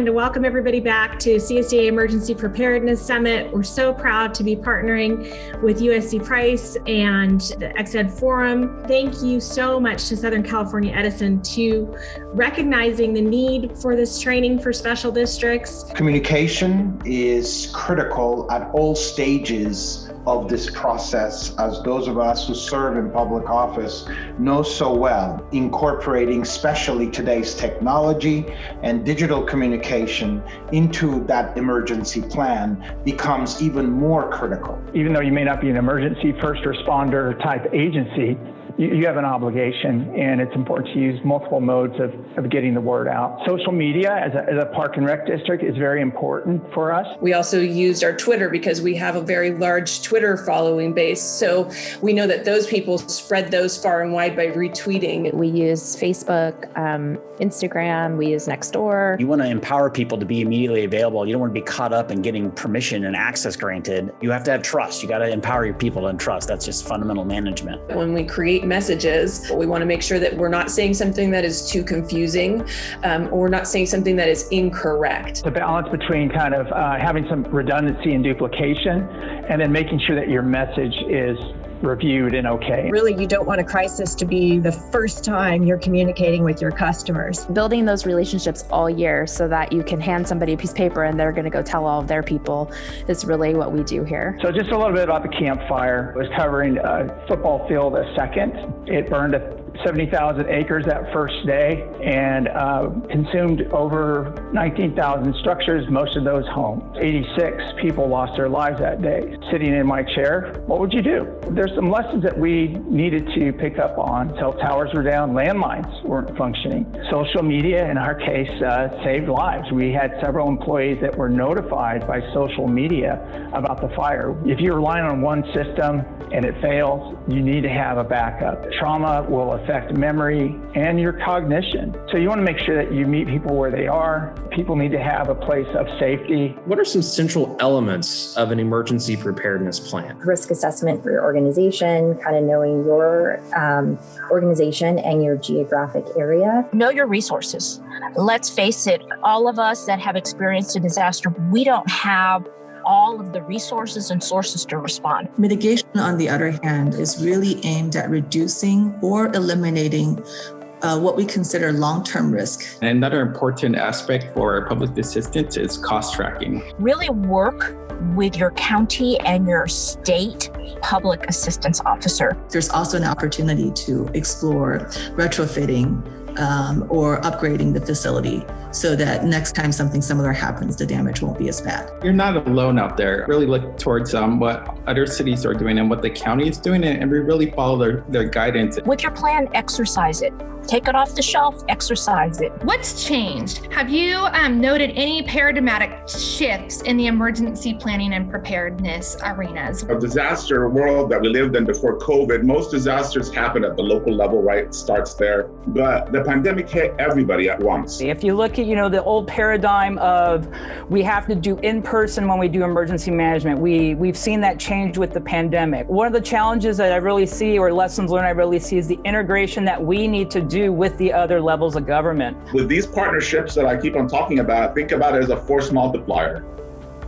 wanted to welcome everybody back to CSDA Emergency Preparedness Summit. We're so proud to be partnering with USC Price and the ExEd Forum. Thank you so much to Southern California Edison to recognizing the need for this training for special districts. Communication is critical at all stages of this process, as those of us who serve in public office know so well. Incorporating especially today's technology and digital communication into that emergency plan becomes even more critical. Even though you may not be an emergency first responder type agency, you have an obligation, and it's important to use multiple modes of getting the word out. Social media as a park and rec district is very important for us. We also used our Twitter because we have a very large Twitter following base. So we know that those people spread those far and wide by retweeting. We use Facebook, Instagram, we use Nextdoor. You want to empower people to be immediately available. You don't want to be caught up in getting permission and access granted. You have to have trust. You got to empower your people and trust. That's just fundamental management. When we create messages, we want to make sure that we're not saying something that is too confusing or we're not saying something that is incorrect. The balance between kind of having some redundancy and duplication, and then making sure that your message is reviewed and okay. Really, you don't want a crisis to be the first time you're communicating with your customers. Building those relationships all year so that you can hand somebody a piece of paper and they're going to go tell all of their people is really what we do here. So just a little bit about the campfire. It was covering a football field a second. It burned 70,000 acres that first day and consumed over 19,000 structures, most of those homes. 86 people lost their lives that day. Sitting in my chair, what would you do? There's some lessons that we needed to pick up on. Cell towers were down, landlines weren't functioning. Social media, in our case, saved lives. We had several employees that were notified by social media about the fire. If you're relying on one system and it fails, you need to have a backup. Trauma will affect memory and your cognition. So you want to make sure that you meet people where they are. People need to have a place of safety. What are some central elements of an emergency preparedness plan? Risk assessment for your organization, kind of knowing your organization and your geographic area. Know your resources. Let's face it, all of us that have experienced a disaster, we don't have all of the resources and sources to respond. Mitigation, on the other hand, is really aimed at reducing or eliminating what we consider long-term risk. Another important aspect for public assistance is cost tracking. Really work with your county and your state public assistance officer. There's also an opportunity to explore retrofitting or upgrading the facility so that next time something similar happens, the damage won't be as bad. You're not alone out there. Really look towards what other cities are doing and what the county is doing, and we really follow their guidance. With your plan, exercise it. Take it off the shelf, exercise it. What's changed? Have you noted any paradigmatic shifts in the emergency planning and preparedness arenas? A disaster world that we lived in before COVID, most disasters happen at the local level, right? It starts there. But the pandemic hit everybody at once. If you look at, the old paradigm of we have to do in person when we do emergency management, we've seen that change with the pandemic. One of the challenges that I really see, or lessons learned I really see, is the integration that we need to do with the other levels of government. With these partnerships that I keep on talking about, think about it as a force multiplier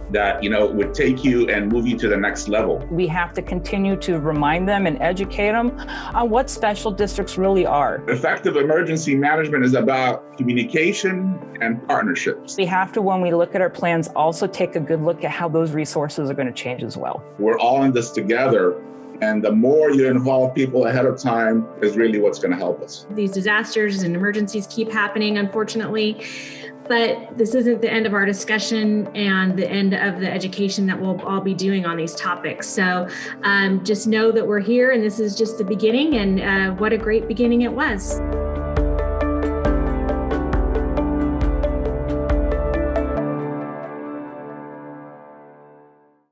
that, would take you and move you to the next level. We have to continue to remind them and educate them on what special districts really are. Effective emergency management is about communication and partnerships. We have to, when we look at our plans, also take a good look at how those resources are going to change as well. We're all in this together. And the more you involve people ahead of time is really what's going to help us. These disasters and emergencies keep happening, unfortunately, but this isn't the end of our discussion and the end of the education that we'll all be doing on these topics. So just know that we're here and this is just the beginning, and what a great beginning it was.